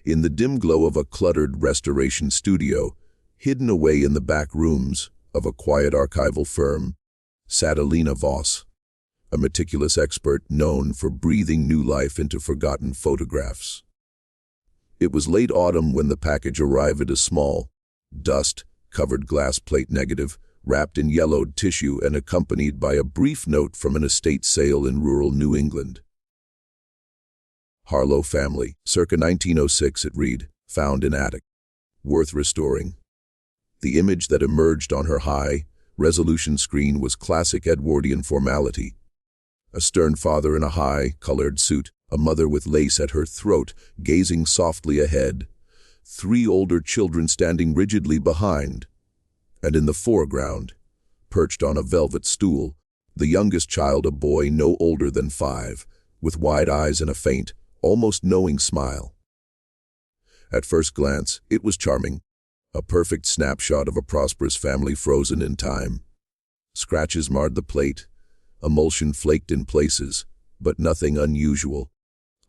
In the dim glow of a cluttered restoration studio, hidden away in the back rooms of a quiet archival firm, sat Alina Voss, a meticulous expert known for breathing new life into forgotten photographs. It was late autumn when the package arrived, a small, dust-covered glass plate negative, wrapped in yellowed tissue and accompanied by a brief note from an estate sale in rural New England. Harlow Family, circa 1906, it read, found in attic. Worth restoring. The image that emerged on her high-resolution screen was classic Edwardian formality. A stern father in a high-colored suit, a mother with lace at her throat, gazing softly ahead, 3 older children standing rigidly behind, and in the foreground, perched on a velvet stool, the youngest child, a boy no older than 5, with wide eyes and a faint, almost knowing smile. At first glance, it was charming, a perfect snapshot of a prosperous family frozen in time. Scratches marred the plate, emulsion flaked in places, but nothing unusual.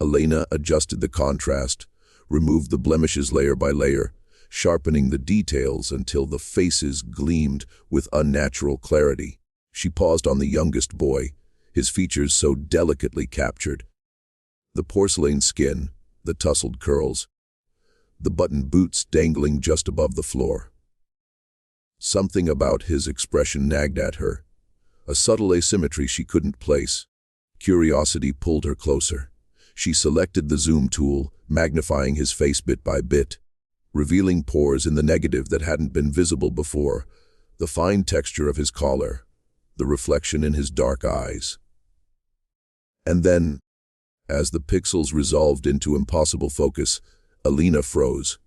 Elena adjusted the contrast, removed the blemishes layer by layer, sharpening the details until the faces gleamed with unnatural clarity. She paused on the youngest boy, his features so delicately captured. The porcelain skin, the tousled curls, the buttoned boots dangling just above the floor. Something about his expression nagged at her, a subtle asymmetry she couldn't place. Curiosity pulled her closer. She selected the zoom tool, magnifying his face bit by bit, revealing pores in the negative that hadn't been visible before, the fine texture of his collar, the reflection in his dark eyes. And then, as the pixels resolved into impossible focus, Alina froze.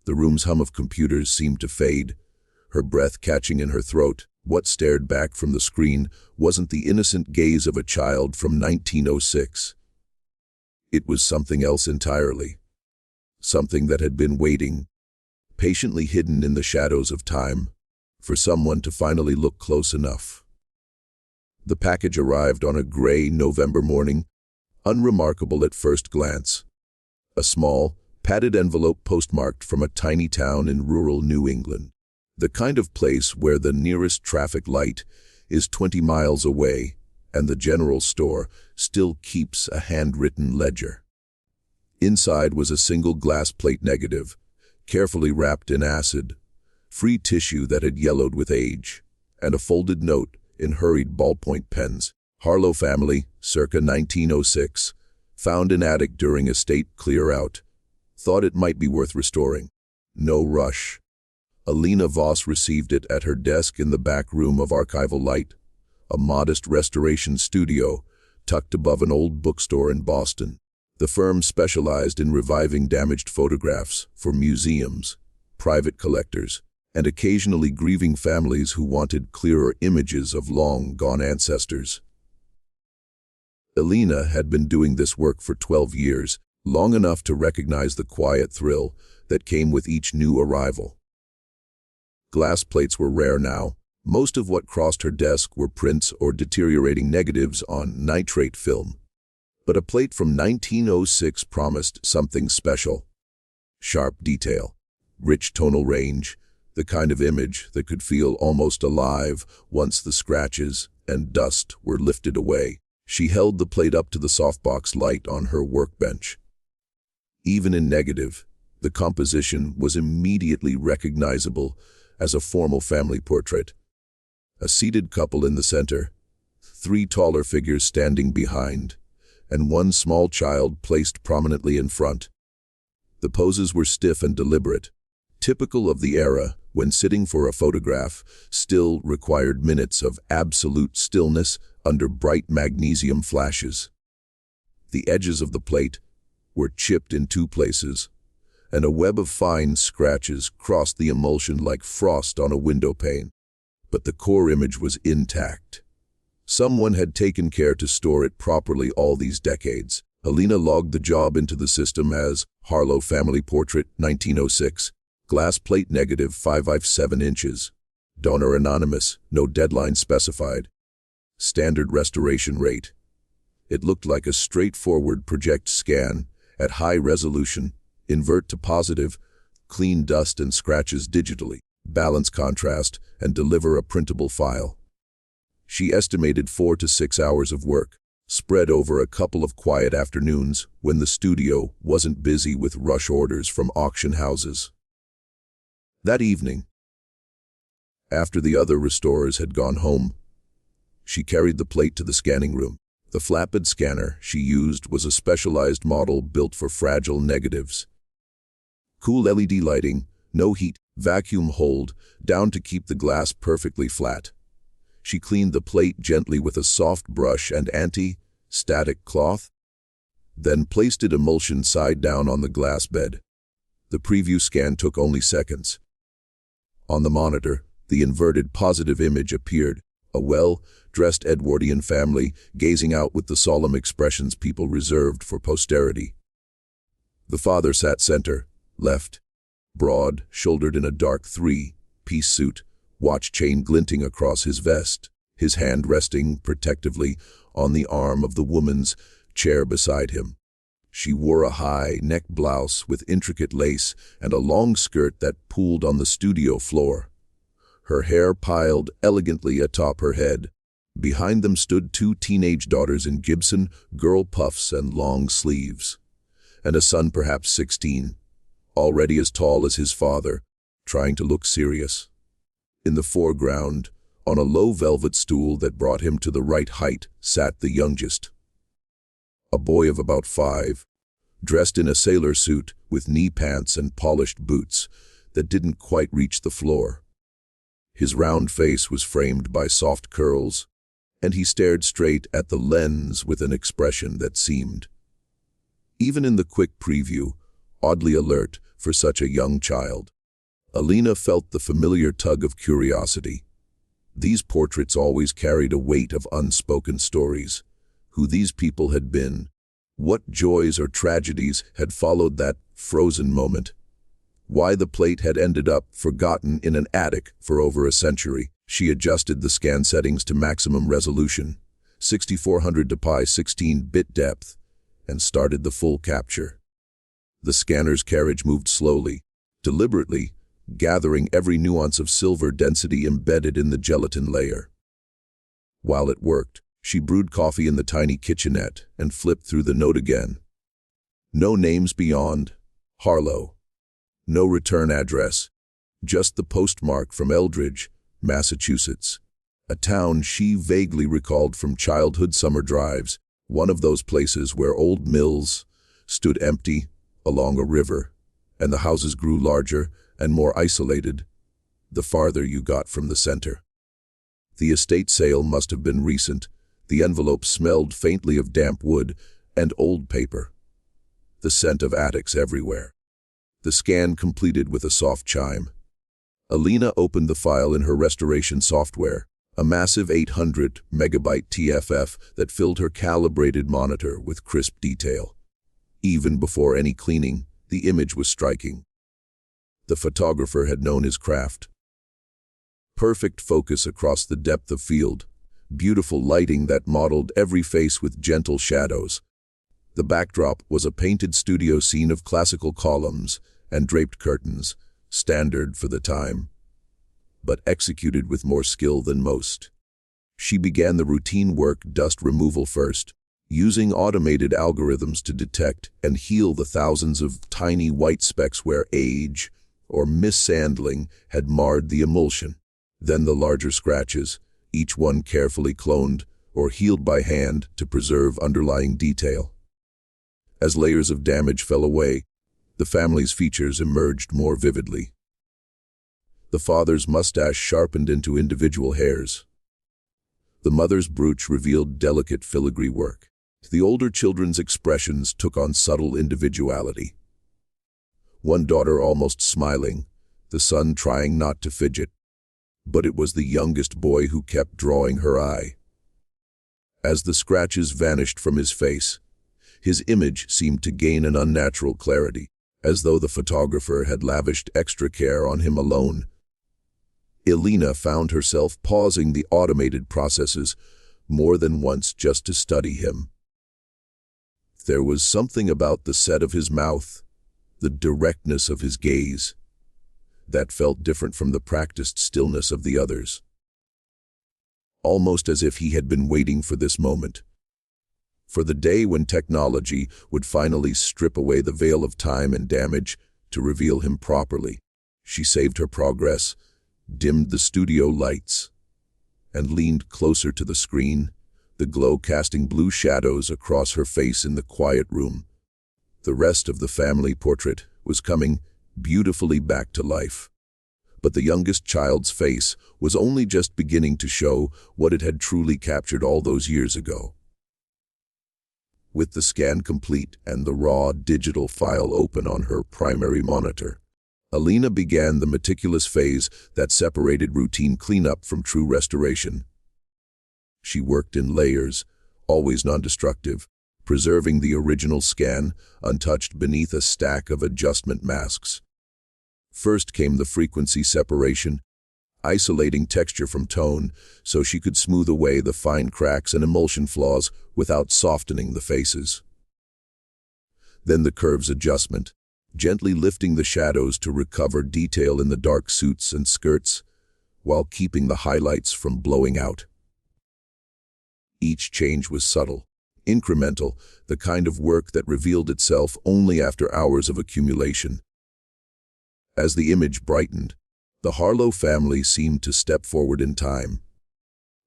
The room's hum of computers seemed to fade, her breath catching in her throat. What stared back from the screen wasn't the innocent gaze of a child from 1906. It was something else entirely. Something that had been waiting, patiently hidden in the shadows of time, for someone to finally look close enough. The package arrived on a gray November morning, unremarkable at first glance. A small, padded envelope postmarked from a tiny town in rural New England. The kind of place where the nearest traffic light is 20 miles away and the general store still keeps a handwritten ledger. Inside was a single glass plate negative, carefully wrapped in acid-free tissue that had yellowed with age, and a folded note in hurried ballpoint pens. Harlow Family, circa 1906, found in attic during estate clear-out. Thought it might be worth restoring. No rush. Alina Voss received it at her desk in the back room of Archival Light, a modest restoration studio tucked above an old bookstore in Boston. The firm specialized in reviving damaged photographs for museums, private collectors, and occasionally grieving families who wanted clearer images of long-gone ancestors. Alina had been doing this work for 12 years, long enough to recognize the quiet thrill that came with each new arrival. Glass plates were rare now. Most of what crossed her desk were prints or deteriorating negatives on nitrate film. But a plate from 1906 promised something special. Sharp detail, rich tonal range, the kind of image that could feel almost alive once the scratches and dust were lifted away. She held the plate up to the softbox light on her workbench. Even in negative, the composition was immediately recognizable as a formal family portrait. A seated couple in the center, 3 taller figures standing behind, and 1 small child placed prominently in front. The poses were stiff and deliberate, typical of the era when sitting for a photograph still required minutes of absolute stillness under bright magnesium flashes. The edges of the plate were chipped in 2 places, and a web of fine scratches crossed the emulsion like frost on a window pane. But the core image was intact. Someone had taken care to store it properly all these decades. Alina logged the job into the system as Harlow Family Portrait 1906, glass plate negative 5x7 inches. Donor anonymous, no deadline specified. Standard restoration rate. It looked like a straightforward project scan at high resolution, Invert to positive, clean dust and scratches digitally, balance contrast, and deliver a printable file. She estimated 4 to 6 hours of work, spread over a couple of quiet afternoons when the studio wasn't busy with rush orders from auction houses. That evening, after the other restorers had gone home, she carried the plate to the scanning room. The flatbed scanner she used was a specialized model built for fragile negatives. Cool LED lighting, no heat, vacuum hold, down to keep the glass perfectly flat. She cleaned the plate gently with a soft brush and anti-static cloth, then placed it emulsion side down on the glass bed. The preview scan took only seconds. On the monitor, the inverted positive image appeared, a well-dressed Edwardian family gazing out with the solemn expressions people reserved for posterity. The father sat center, left, broad-shouldered in a dark three-piece suit, watch chain glinting across his vest, his hand resting protectively on the arm of the woman's chair beside him. She wore a high-neck blouse with intricate lace and a long skirt that pooled on the studio floor. Her hair piled elegantly atop her head. Behind them stood 2 teenage daughters in Gibson girl puffs and long sleeves, and a son perhaps 16, already as tall as his father, trying to look serious. In the foreground, on a low velvet stool that brought him to the right height, sat the youngest, a boy of about 5, dressed in a sailor suit with knee pants and polished boots that didn't quite reach the floor. His round face was framed by soft curls, and he stared straight at the lens with an expression that seemed, even in the quick preview, oddly alert for such a young child. Alina felt the familiar tug of curiosity. These portraits always carried a weight of unspoken stories. Who these people had been, what joys or tragedies had followed that frozen moment, why the plate had ended up forgotten in an attic for over a century. She adjusted the scan settings to maximum resolution, 6400 to pi 16-bit depth, and started the full capture. The scanner's carriage moved slowly, deliberately, gathering every nuance of silver density embedded in the gelatin layer. While it worked, she brewed coffee in the tiny kitchenette and flipped through the note again. No names beyond Harlow. No return address. Just the postmark from Eldridge, Massachusetts. A town she vaguely recalled from childhood summer drives, one of those places where old mills stood empty along a river, and the houses grew larger and more isolated the farther you got from the center. The estate sale must have been recent. The envelope smelled faintly of damp wood and old paper. The scent of attics everywhere. The scan completed with a soft chime. Alina opened the file in her restoration software, a massive 800 megabyte TFF that filled her calibrated monitor with crisp detail. Even before any cleaning, the image was striking. The photographer had known his craft. Perfect focus across the depth of field, beautiful lighting that modeled every face with gentle shadows. The backdrop was a painted studio scene of classical columns and draped curtains, standard for the time, but executed with more skill than most. She began the routine work, dust removal first, using automated algorithms to detect and heal the thousands of tiny white specks where age or mishandling had marred the emulsion. Then the larger scratches, each one carefully cloned or healed by hand to preserve underlying detail. As layers of damage fell away, the family's features emerged more vividly. The father's mustache sharpened into individual hairs. The mother's brooch revealed delicate filigree work. The older children's expressions took on subtle individuality. One daughter almost smiling, the son trying not to fidget. But it was the youngest boy who kept drawing her eye. As the scratches vanished from his face, his image seemed to gain an unnatural clarity, as though the photographer had lavished extra care on him alone. Alina found herself pausing the automated processes more than once just to study him. There was something about the set of his mouth, the directness of his gaze. That felt different from the practiced stillness of the others. Almost as if he had been waiting for this moment. For the day when technology would finally strip away the veil of time and damage to reveal him properly. She saved her progress, dimmed the studio lights, and leaned closer to the screen, the glow casting blue shadows across her face in the quiet room. The rest of the family portrait was coming beautifully back to life. But the youngest child's face was only just beginning to show what it had truly captured all those years ago. With the scan complete and the raw digital file open on her primary monitor, Alina began the meticulous phase that separated routine cleanup from true restoration. She worked in layers, always non-destructive, preserving the original scan untouched beneath a stack of adjustment masks. First came the frequency separation, isolating texture from tone so she could smooth away the fine cracks and emulsion flaws without softening the faces. Then the curves adjustment, gently lifting the shadows to recover detail in the dark suits and skirts, while keeping the highlights from blowing out. Each change was subtle, incremental, the kind of work that revealed itself only after hours of accumulation. As the image brightened, the Harlow family seemed to step forward in time.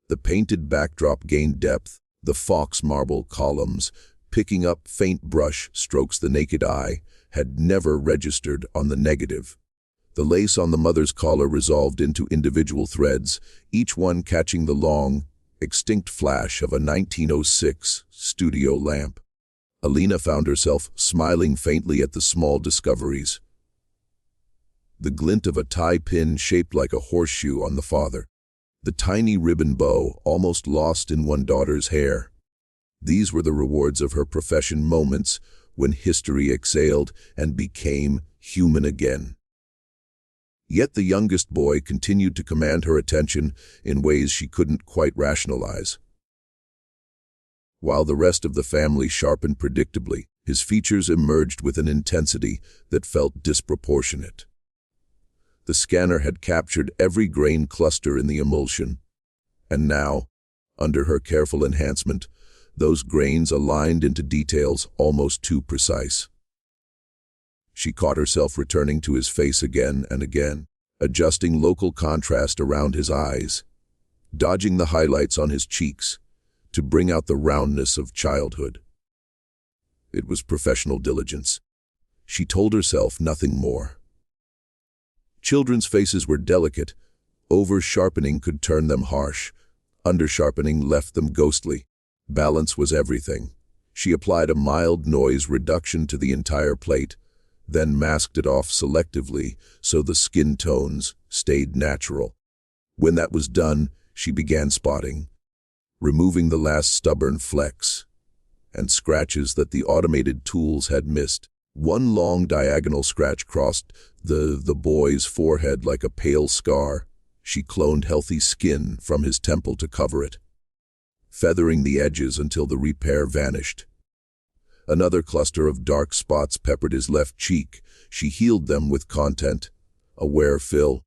The painted backdrop gained depth, the fox marble columns, picking up faint brush strokes the naked eye, had never registered on the negative. The lace on the mother's collar resolved into individual threads, each one catching the long, extinct flash of a 1906 studio lamp. Alina found herself smiling faintly at the small discoveries. The glint of a tie pin shaped like a horseshoe on the father. The tiny ribbon bow almost lost in one daughter's hair. These were the rewards of her profession, moments when history exhaled and became human again. Yet the youngest boy continued to command her attention in ways she couldn't quite rationalize. While the rest of the family sharpened predictably, his features emerged with an intensity that felt disproportionate. The scanner had captured every grain cluster in the emulsion, and now, under her careful enhancement, those grains aligned into details almost too precise. She caught herself returning to his face again and again, adjusting local contrast around his eyes, dodging the highlights on his cheeks to bring out the roundness of childhood. It was professional diligence. She told herself nothing more. Children's faces were delicate. Over-sharpening could turn them harsh. Under-sharpening left them ghostly. Balance was everything. She applied a mild noise reduction to the entire plate, then masked it off selectively so the skin tones stayed natural. When that was done, she began spotting, removing the last stubborn flecks and scratches that the automated tools had missed. One long diagonal scratch crossed the boy's forehead like a pale scar. She cloned healthy skin from his temple to cover it, feathering the edges until the repair vanished. Another cluster of dark spots peppered his left cheek. She healed them with content, aware fill,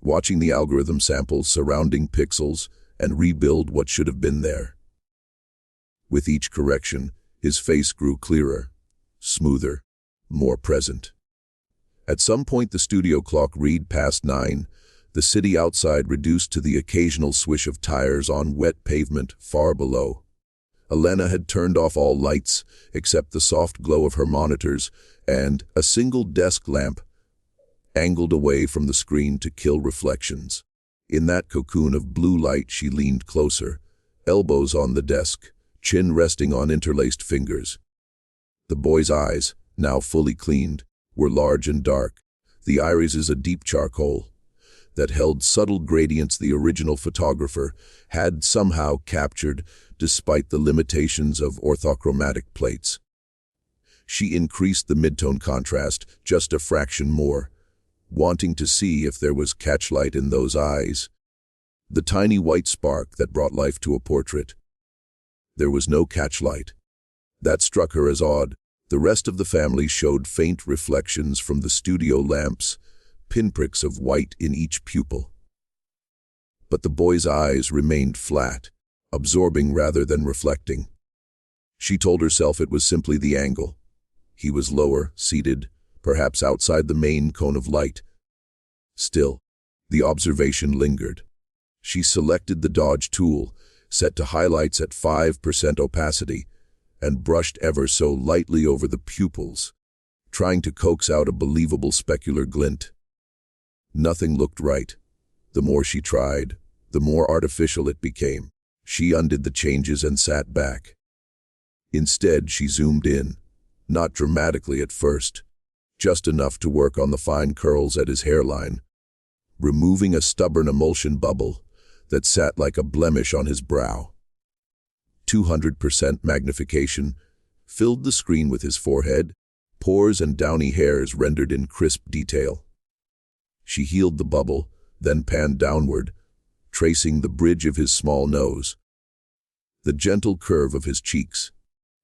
watching the algorithm samples surrounding pixels and rebuild what should have been there. With each correction, his face grew clearer, smoother, more present. At some point the studio clock read past 9, the city outside reduced to the occasional swish of tires on wet pavement far below. Alina had turned off all lights except the soft glow of her monitors and a single desk lamp angled away from the screen to kill reflections. In that cocoon of blue light she leaned closer, elbows on the desk, chin resting on interlaced fingers. The boy's eyes, now fully cleaned, were large and dark, the irises a deep charcoal that held subtle gradients the original photographer had somehow captured despite the limitations of orthochromatic plates. She increased the midtone contrast just a fraction more, wanting to see if there was catchlight in those eyes, the tiny white spark that brought life to a portrait. There was no catchlight. That struck her as odd. The rest of the family showed faint reflections from the studio lamps, pinpricks of white in each pupil. But the boy's eyes remained flat, absorbing rather than reflecting. She told herself it was simply the angle. He was lower, seated, perhaps outside the main cone of light. Still, the observation lingered. She selected the dodge tool, set to highlights at 5% opacity, and brushed ever so lightly over the pupils, trying to coax out a believable specular glint. Nothing looked right. The more she tried, the more artificial it became. She undid the changes and sat back. Instead, she zoomed in, not dramatically at first, just enough to work on the fine curls at his hairline, removing a stubborn emulsion bubble that sat like a blemish on his brow. 200% magnification filled the screen with his forehead, pores and downy hairs rendered in crisp detail. She healed the bubble, then panned downward, tracing the bridge of his small nose, the gentle curve of his cheeks.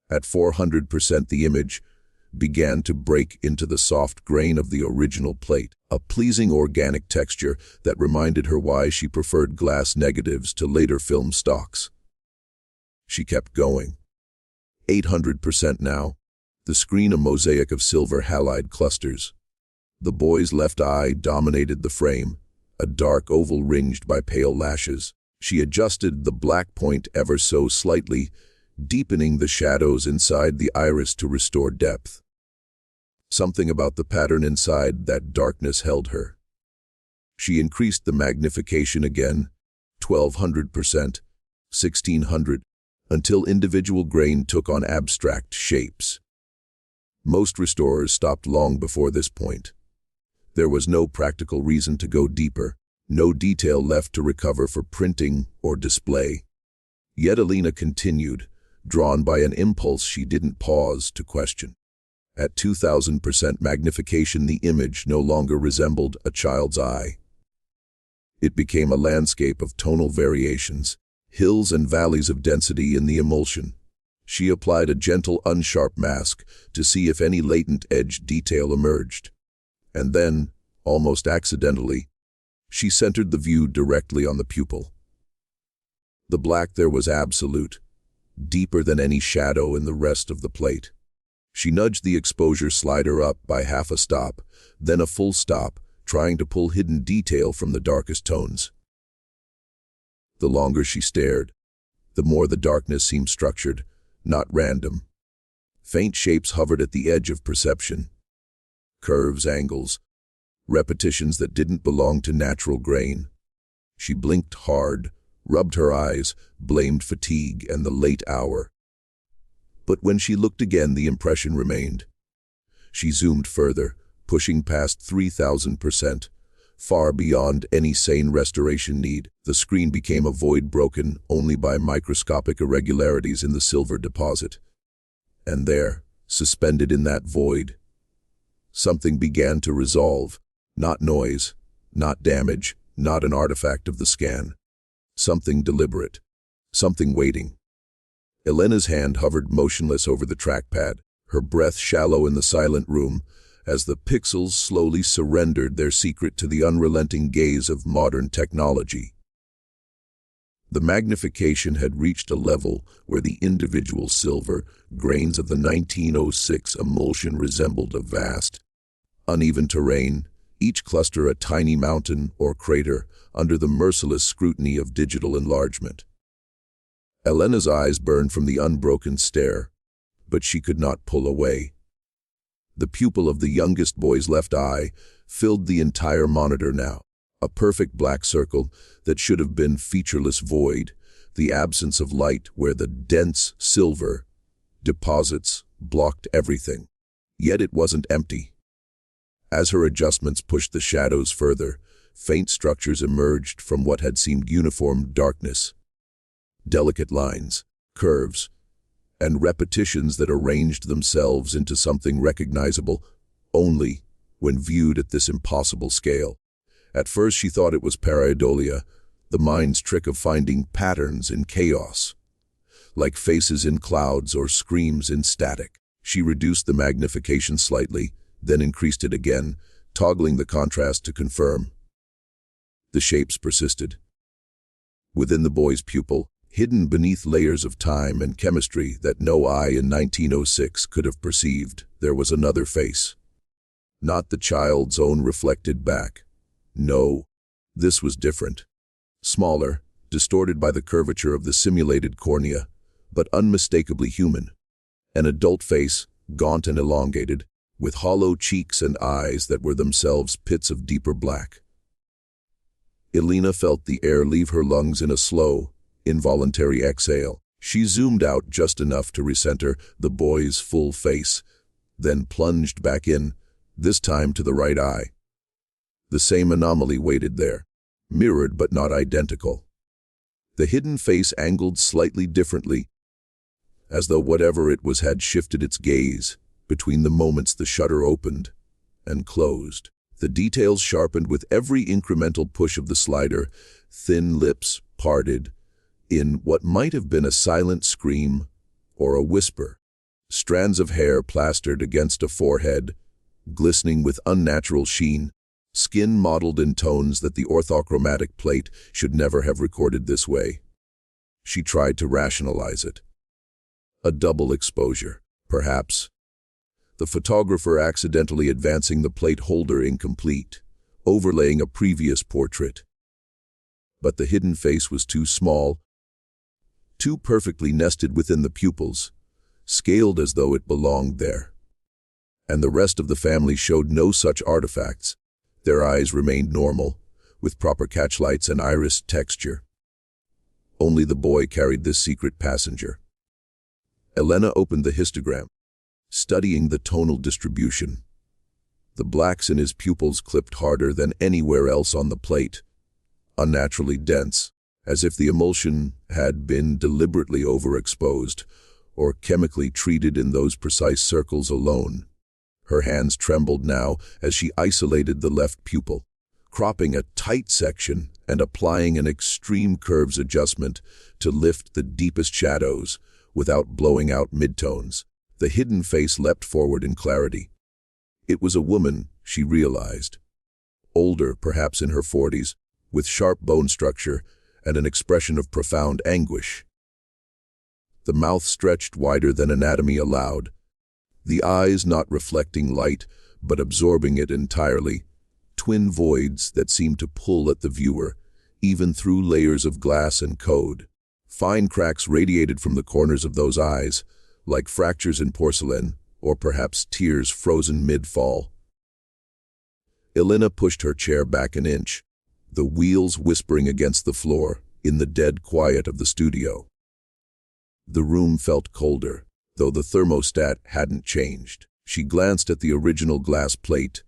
At 400%, the image began to break into the soft grain of the original plate, a pleasing organic texture that reminded her why she preferred glass negatives to later film stocks. She kept going. 800% now, the screen a mosaic of silver halide clusters. The boy's left eye dominated the frame, a dark oval ringed by pale lashes. She adjusted the black point ever so slightly, deepening the shadows inside the iris to restore depth. Something about the pattern inside that darkness held her. She increased the magnification again, 1200%, 1600, until individual grain took on abstract shapes. Most restorers stopped long before this point. There was no practical reason to go deeper, no detail left to recover for printing or display. Yet Alina continued, drawn by an impulse she didn't pause to question. At 2000% magnification, the image no longer resembled a child's eye. It became a landscape of tonal variations, hills and valleys of density in the emulsion. She applied a gentle, unsharp mask to see if any latent edge detail emerged. And then, almost accidentally, she centered the view directly on the pupil. The black there was absolute, deeper than any shadow in the rest of the plate. She nudged the exposure slider up by half a stop, then a full stop, trying to pull hidden detail from the darkest tones. The longer she stared, the more the darkness seemed structured, not random. Faint shapes hovered at the edge of perception. Curves, angles, repetitions that didn't belong to natural grain. She blinked hard, rubbed her eyes, blamed fatigue and the late hour. But when she looked again, the impression remained. She zoomed further, pushing past 3000%, far beyond any sane restoration need. The screen became a void broken only by microscopic irregularities in the silver deposit. And there, suspended in that void, something began to resolve. Not noise, not damage, not an artifact of the scan. Something deliberate, something waiting. Elena's hand hovered motionless over the trackpad, her breath shallow in the silent room, as the pixels slowly surrendered their secret to the unrelenting gaze of modern technology. The magnification had reached a level where the individual silver grains of the 1906 emulsion resembled a vast, uneven terrain, each cluster a tiny mountain or crater under the merciless scrutiny of digital enlargement. Elena's eyes burned from the unbroken stare, but she could not pull away. The pupil of the youngest boy's left eye filled the entire monitor now, a perfect black circle that should have been featureless void, the absence of light where the dense silver deposits blocked everything. Yet it wasn't empty. As her adjustments pushed the shadows further, faint structures emerged from what had seemed uniform darkness. Delicate lines, curves, and repetitions that arranged themselves into something recognizable only when viewed at this impossible scale. At first she thought it was pareidolia, the mind's trick of finding patterns in chaos, like faces in clouds or screams in static. She reduced the magnification slightly, then increased it again, toggling the contrast to confirm. The shapes persisted. Within the boy's pupil, hidden beneath layers of time and chemistry that no eye in 1906 could have perceived, there was another face. Not the child's own reflected back. No, this was different. Smaller, distorted by the curvature of the simulated cornea, but unmistakably human. An adult face, gaunt and elongated, with hollow cheeks and eyes that were themselves pits of deeper black. Elena felt the air leave her lungs in a slow, involuntary exhale. She zoomed out just enough to recenter the boy's full face, then plunged back in, this time to the right eye. The same anomaly waited there, mirrored but not identical. The hidden face angled slightly differently, as though whatever it was had shifted its gaze between the moments the shutter opened and closed. The details sharpened with every incremental push of the slider, thin lips parted in what might have been a silent scream or a whisper. Strands of hair plastered against a forehead, glistening with unnatural sheen, skin modeled in tones that the orthochromatic plate should never have recorded this way. She tried to rationalize it. A double exposure, perhaps. The photographer accidentally advancing the plate holder incomplete, overlaying a previous portrait. But the hidden face was too small, too perfectly nested within the pupils, scaled as though it belonged there. And the rest of the family showed no such artifacts. Their eyes remained normal, with proper catchlights and iris texture. Only the boy carried this secret passenger. Elena opened the histogram, studying the tonal distribution. The blacks in his pupils clipped harder than anywhere else on the plate, unnaturally dense, as if the emulsion had been deliberately overexposed or chemically treated in those precise circles alone. Her hands trembled now as she isolated the left pupil, cropping a tight section and applying an extreme curves adjustment to lift the deepest shadows without blowing out midtones. The hidden face leapt forward in clarity. It was a woman, she realized. Older, perhaps in her 40s, with sharp bone structure and an expression of profound anguish. The mouth stretched wider than anatomy allowed, the eyes not reflecting light but absorbing it entirely, twin voids that seemed to pull at the viewer, even through layers of glass and code. Fine cracks radiated from the corners of those eyes, like fractures in porcelain, or perhaps tears frozen mid-fall. Elena pushed her chair back an inch, the wheels whispering against the floor in the dead quiet of the studio. The room felt colder, though the thermostat hadn't changed. She glanced at the original glass plate,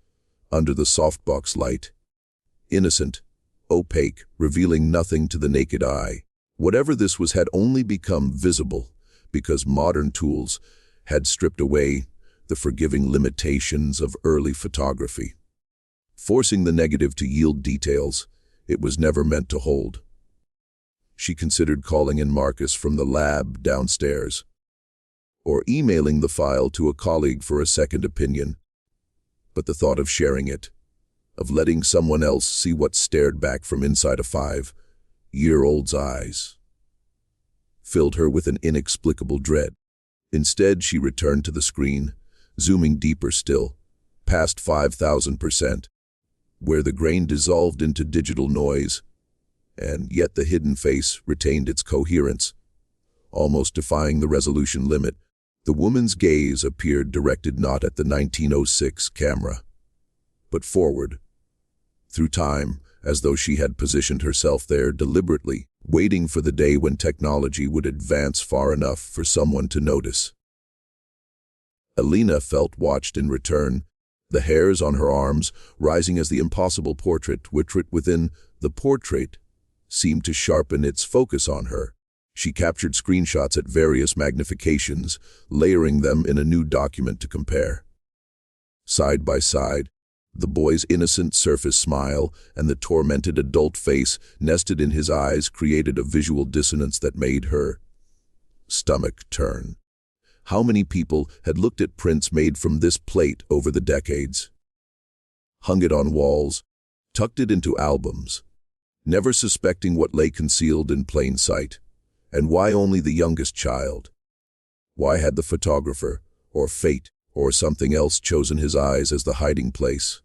under the softbox light. Innocent, opaque, revealing nothing to the naked eye. Whatever this was had only become visible because modern tools had stripped away the forgiving limitations of early photography, forcing the negative to yield details it was never meant to hold. She considered calling in Marcus from the lab downstairs, or emailing the file to a colleague for a second opinion. But the thought of sharing it, of letting someone else see what stared back from inside a 5-year-old's eyes, filled her with an inexplicable dread. Instead, she returned to the screen, zooming deeper still, past 5,000%, where the grain dissolved into digital noise, and yet the hidden face retained its coherence, almost defying the resolution limit. The woman's gaze appeared directed not at the 1906 camera, but forward, through time, as though she had positioned herself there deliberately, waiting for the day when technology would advance far enough for someone to notice. Elena felt watched in return, the hairs on her arms rising as the impossible portrait within the portrait seemed to sharpen its focus on her. She captured screenshots at various magnifications, layering them in a new document to compare. Side by side, the boy's innocent surface smile and the tormented adult face nested in his eyes created a visual dissonance that made her stomach turn. How many people had looked at prints made from this plate over the decades? Hung it on walls, tucked it into albums, never suspecting what lay concealed in plain sight. And why only the youngest child? Why had the photographer, or fate, or something else chosen his eyes as the hiding place?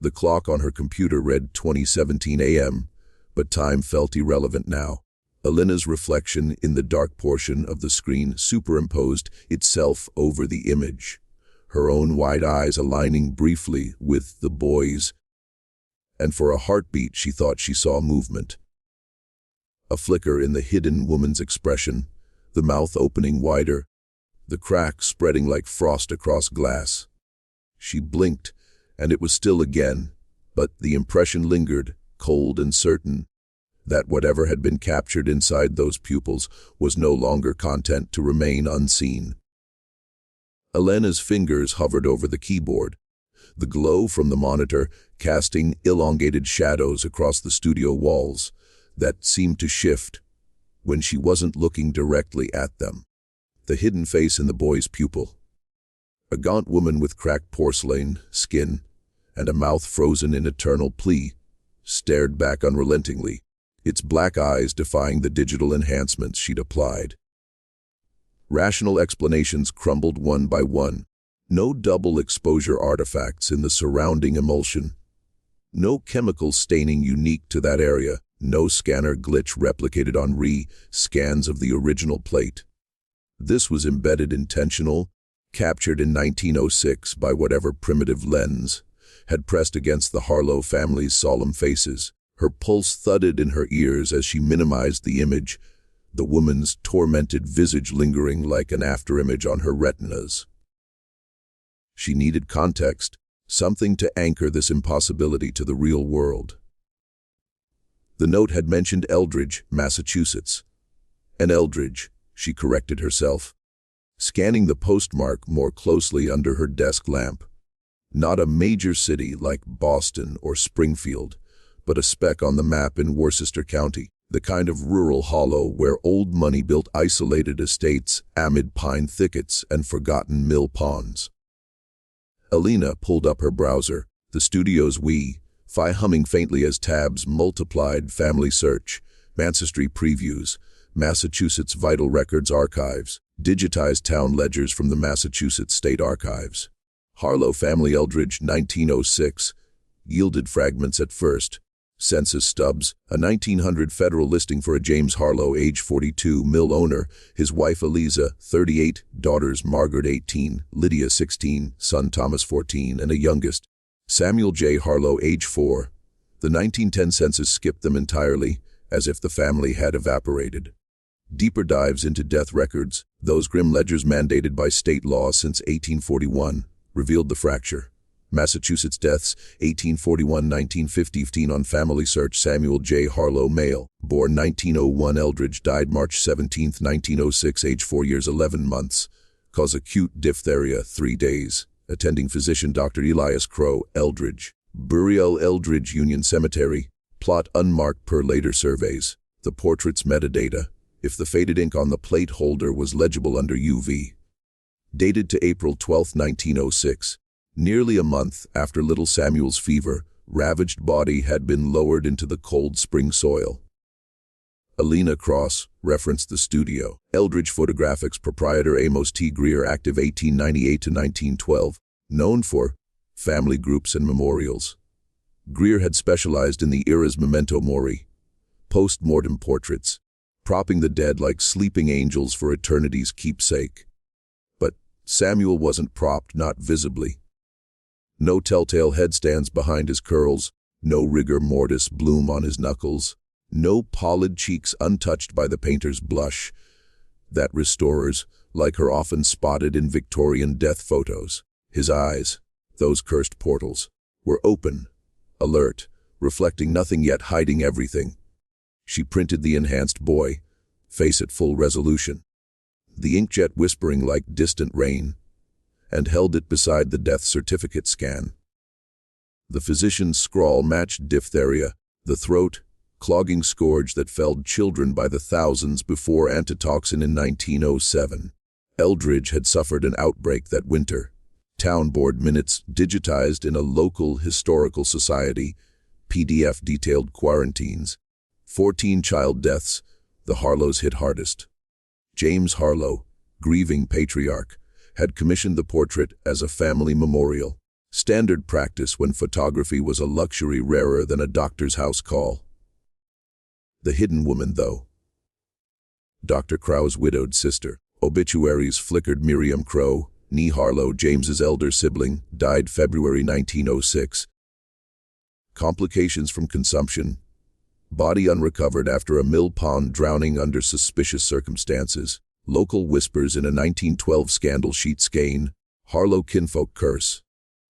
The clock on her computer read 20:17 a.m., but time felt irrelevant now. Elena's reflection in the dark portion of the screen superimposed itself over the image, her own wide eyes aligning briefly with the boy's, and for a heartbeat she thought she saw movement. A flicker in the hidden woman's expression, the mouth opening wider, the crack spreading like frost across glass. She blinked, and it was still again, but the impression lingered, cold and certain, that whatever had been captured inside those pupils was no longer content to remain unseen. Elena's fingers hovered over the keyboard, the glow from the monitor casting elongated shadows across the studio walls that seemed to shift when she wasn't looking directly at them. The hidden face in the boy's pupil, a gaunt woman with cracked porcelain skin and a mouth frozen in eternal plea, stared back unrelentingly, its black eyes defying the digital enhancements she'd applied. Rational explanations crumbled one by one. No double exposure artifacts in the surrounding emulsion. No chemical staining unique to that area. No scanner glitch replicated on re-scans of the original plate. This was embedded intentional, captured in 1906 by whatever primitive lens had pressed against the Harlow family's solemn faces. Her pulse thudded in her ears as she minimized the image, the woman's tormented visage lingering like an afterimage on her retinas. She needed context, something to anchor this impossibility to the real world. The note had mentioned Eldridge, Massachusetts. And Eldridge, she corrected herself, scanning the postmark more closely under her desk lamp. Not a major city like Boston or Springfield, but a speck on the map in Worcester County, the kind of rural hollow where old money built isolated estates amid pine thickets and forgotten mill ponds. Elena pulled up her browser, the studio's Wi-Fi humming faintly as tabs multiplied. Family search, ancestry previews, Massachusetts Vital Records Archives, digitized town ledgers from the Massachusetts State Archives. Harlow Family Eldridge 1906, yielded fragments at first. Census stubs, a 1900 federal listing for a James Harlow, age 42, mill owner, his wife Eliza, 38, daughters Margaret, 18, Lydia, 16, son Thomas, 14, and a youngest, Samuel J. Harlow, age 4. The 1910 census skipped them entirely, as if the family had evaporated. Deeper dives into death records, those grim ledgers mandated by state law since 1841, revealed the fracture. Massachusetts deaths, 1841-1915 on Family Search. Samuel J. Harlow, male, born 1901. Eldridge died March 17, 1906, age 4 years 11 months. Cause acute diphtheria, 3 days. Attending physician Dr. Elias Crow. Eldridge. Burial Eldridge Union Cemetery. Plot unmarked per later surveys. The portrait's metadata, if the faded ink on the plate holder was legible under UV. Dated to April 12, 1906. Nearly a month after little Samuel's fever, ravaged body had been lowered into the cold spring soil. Elena Cross referenced the studio. Eldridge Photographics proprietor Amos T. Greer, active 1898 to 1912, known for family groups and memorials. Greer had specialized in the era's memento mori, post-mortem portraits, propping the dead like sleeping angels for eternity's keepsake. But Samuel wasn't propped, not visibly. No telltale headstands behind his curls, no rigor mortis bloom on his knuckles, no pallid cheeks untouched by the painter's blush that restorers, like her, often spotted in Victorian death photos. His eyes, those cursed portals, were open, alert, reflecting nothing yet hiding everything. She printed the enhanced boy, face at full resolution, the inkjet whispering like distant rain, and held it beside the death certificate scan. The physician's scrawl matched diphtheria, the throat, clogging scourge that felled children by the thousands before antitoxin in 1907. Eldridge had suffered an outbreak that winter. Town board minutes digitized in a local historical society, PDF detailed quarantines. 14 child deaths, the Harlows hit hardest. James Harlow, grieving patriarch, had commissioned the portrait as a family memorial. Standard practice when photography was a luxury rarer than a doctor's house call. The hidden woman, though. Dr. Crow's widowed sister. Obituaries flickered. Miriam Crow, née Harlow, James's elder sibling, died February 1906. Complications from consumption. Body unrecovered after a mill pond drowning under suspicious circumstances. Local whispers in a 1912 scandal sheet skein. Harlow kinfolk curse.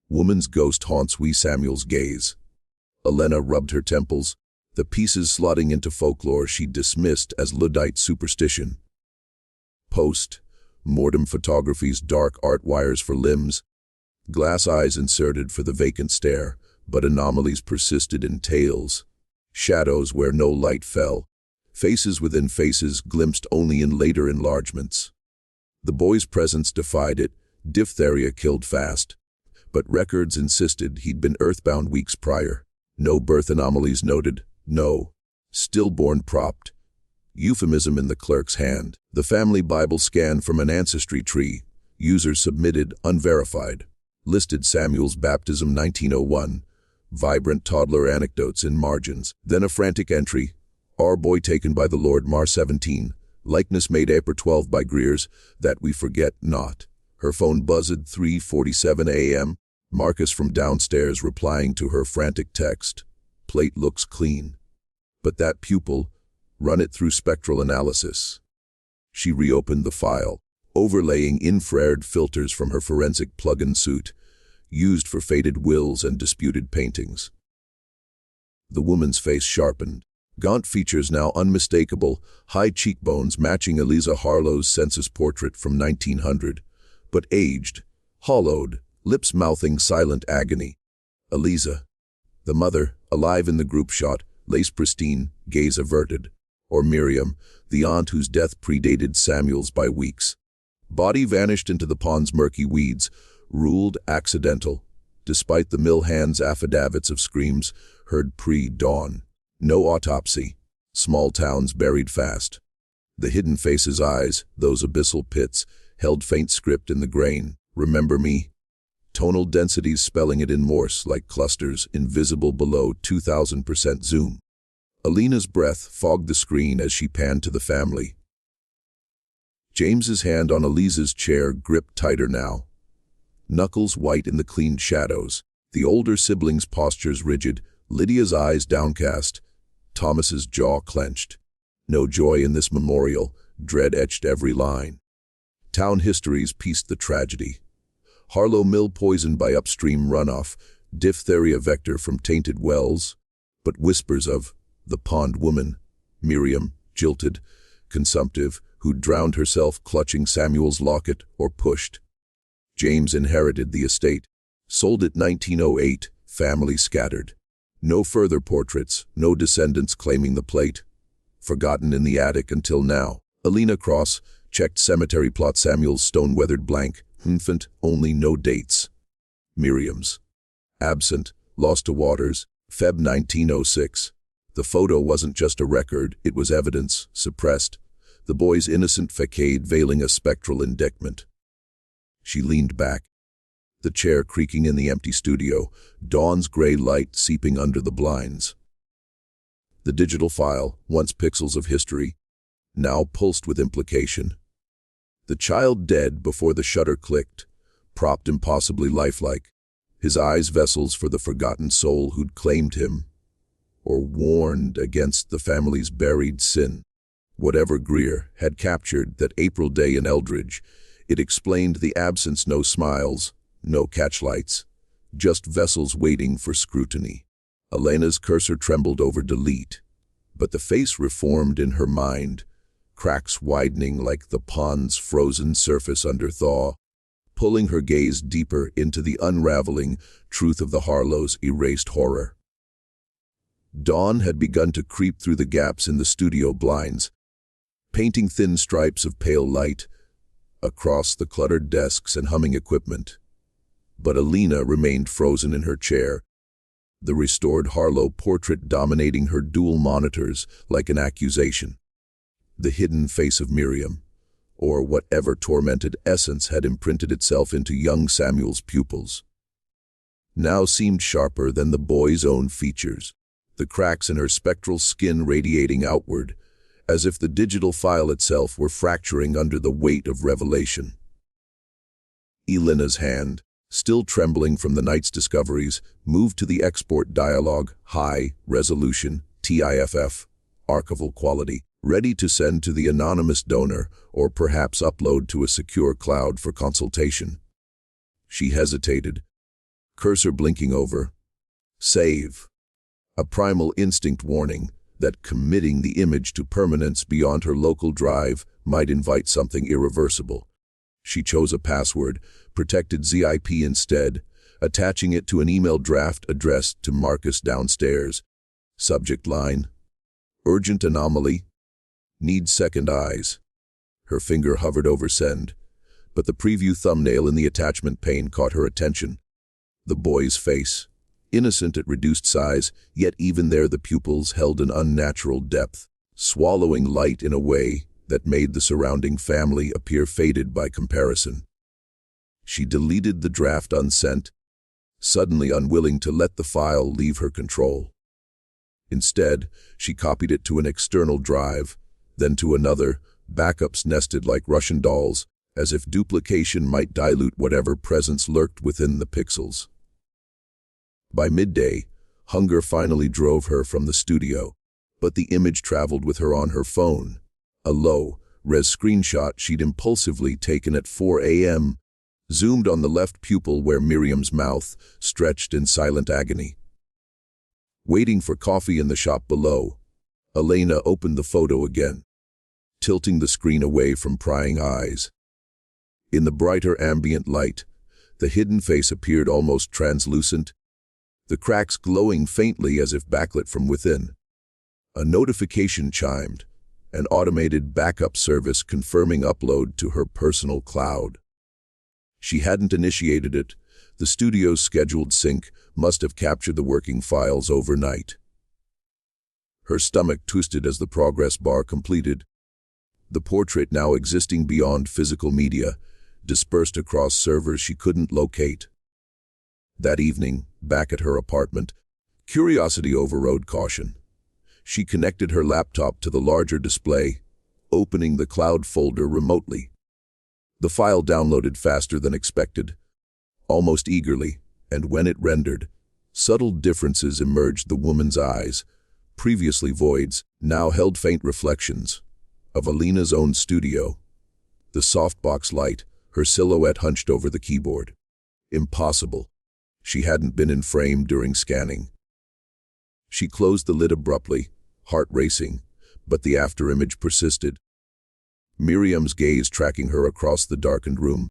Woman's ghost haunts wee Samuel's gaze. Elena rubbed her temples, the pieces slotting into folklore she dismissed as Luddite superstition. Post-mortem photography's dark art wires for limbs. Glass eyes inserted for the vacant stare, but anomalies persisted in tails. Shadows where no light fell. Faces within faces glimpsed only in later enlargements. The boy's presence defied it. Diphtheria killed fast. But records insisted he'd been earthbound weeks prior. No birth anomalies noted. No. Stillborn propped. Euphemism in the clerk's hand. The family Bible scan from an ancestry tree. User submitted, unverified. Listed Samuel's baptism 1901. Vibrant toddler anecdotes in margins. Then a frantic entry. Our boy taken by the Lord Mar 17. Likeness made April 12 by Greer's. That we forget not. Her phone buzzed 3:47 a.m. Marcus from downstairs replying to her frantic text. Plate looks clean. But that pupil, run it through spectral analysis. She reopened the file, overlaying infrared filters from her forensic plug-in suit, used for faded wills and disputed paintings. The woman's face sharpened. Gaunt features now unmistakable, high cheekbones matching Eliza Harlow's census portrait from 1900, but aged, hollowed, lips mouthing silent agony. Eliza, the mother, alive in the group shot, lace pristine, gaze averted. Or Miriam, the aunt whose death predated Samuel's by weeks. Body vanished into the pond's murky weeds, ruled accidental, despite the mill hand's affidavits of screams heard pre-dawn. No autopsy. Small towns buried fast. The hidden face's eyes, those abyssal pits, held faint script in the grain. Remember me? Tonal densities spelling it in Morse like clusters, invisible below 2000% zoom. Alina's breath fogged the screen as she panned to the family. James's hand on Eliza's chair gripped tighter now. Knuckles white in the clean shadows, the older sibling's postures rigid, Lydia's eyes downcast, Thomas's jaw clenched. No joy in this memorial, dread etched every line. Town histories pieced the tragedy. Harlow Mill poisoned by upstream runoff, diphtheria vector from tainted wells, but whispers of the pond woman, Miriam, jilted, consumptive, who drowned herself clutching Samuel's locket or pushed. James inherited the estate, sold it 1908, family scattered. No further portraits, no descendants claiming the plate. Forgotten in the attic until now. Alina Cross checked cemetery plot. Samuel's stone-weathered blank. Infant, only no dates. Miriam's. Absent, lost to waters, Feb 1906. The photo wasn't just a record, it was evidence, suppressed. The boy's innocent facade veiling a spectral indictment. She leaned back, the chair creaking in the empty studio, dawn's gray light seeping under the blinds. The digital file, once pixels of history, now pulsed with implication. The child dead before the shutter clicked, propped impossibly lifelike, his eyes vessels for the forgotten soul who'd claimed him, or warned against the family's buried sin. Whatever Greer had captured that April day in Eldridge, it explained the absence. No smiles, no catchlights, just vessels waiting for scrutiny. Elena's cursor trembled over delete, but the face reformed in her mind, cracks widening like the pond's frozen surface under thaw, pulling her gaze deeper into the unraveling truth of the Harlow's erased horror. Dawn had begun to creep through the gaps in the studio blinds, painting thin stripes of pale light, across the cluttered desks and humming equipment. But Alina remained frozen in her chair, the restored Harlow portrait dominating her dual monitors like an accusation. The hidden face of Miriam, or whatever tormented essence had imprinted itself into young Samuel's pupils, now seemed sharper than the boy's own features, the cracks in her spectral skin radiating outward, as if the digital file itself were fracturing under the weight of revelation. Elena's hand, still trembling from the night's discoveries, moved to the export dialogue, high resolution, TIFF, archival quality, ready to send to the anonymous donor or perhaps upload to a secure cloud for consultation. She hesitated, cursor blinking over. Save. A primal instinct warning that committing the image to permanence beyond her local drive might invite something irreversible. She chose a password, protected ZIP instead, attaching it to an email draft addressed to Marcus downstairs. Subject line: Urgent anomaly. Needs second eyes. Her finger hovered over send, but the preview thumbnail in the attachment pane caught her attention. The boy's face, innocent at reduced size, yet even there the pupils held an unnatural depth, swallowing light in a way that made the surrounding family appear faded by comparison. She deleted the draft unsent, suddenly unwilling to let the file leave her control. Instead, she copied it to an external drive, then to another, backups nested like Russian dolls, as if duplication might dilute whatever presence lurked within the pixels. By midday, hunger finally drove her from the studio, but the image traveled with her on her phone. A low-res screenshot she'd impulsively taken at 4 a.m., zoomed on the left pupil where Miriam's mouth stretched in silent agony. Waiting for coffee in the shop below, Elena opened the photo again, tilting the screen away from prying eyes. In the brighter ambient light, the hidden face appeared almost translucent, the cracks glowing faintly as if backlit from within. A notification chimed, an automated backup service confirming upload to her personal cloud. She hadn't initiated it. The studio's scheduled sync must have captured the working files overnight. Her stomach twisted as the progress bar completed. The portrait now existing beyond physical media, dispersed across servers she couldn't locate. That evening, back at her apartment, curiosity overrode caution. She connected her laptop to the larger display, opening the cloud folder remotely. The file downloaded faster than expected, almost eagerly, and when it rendered, subtle differences emerged the woman's eyes. Previously voids, now held faint reflections of Alina's own studio. The softbox light, her silhouette hunched over the keyboard. Impossible. She hadn't been in frame during scanning. She closed the lid abruptly, heart racing, but the afterimage persisted. Miriam's gaze tracking her across the darkened room.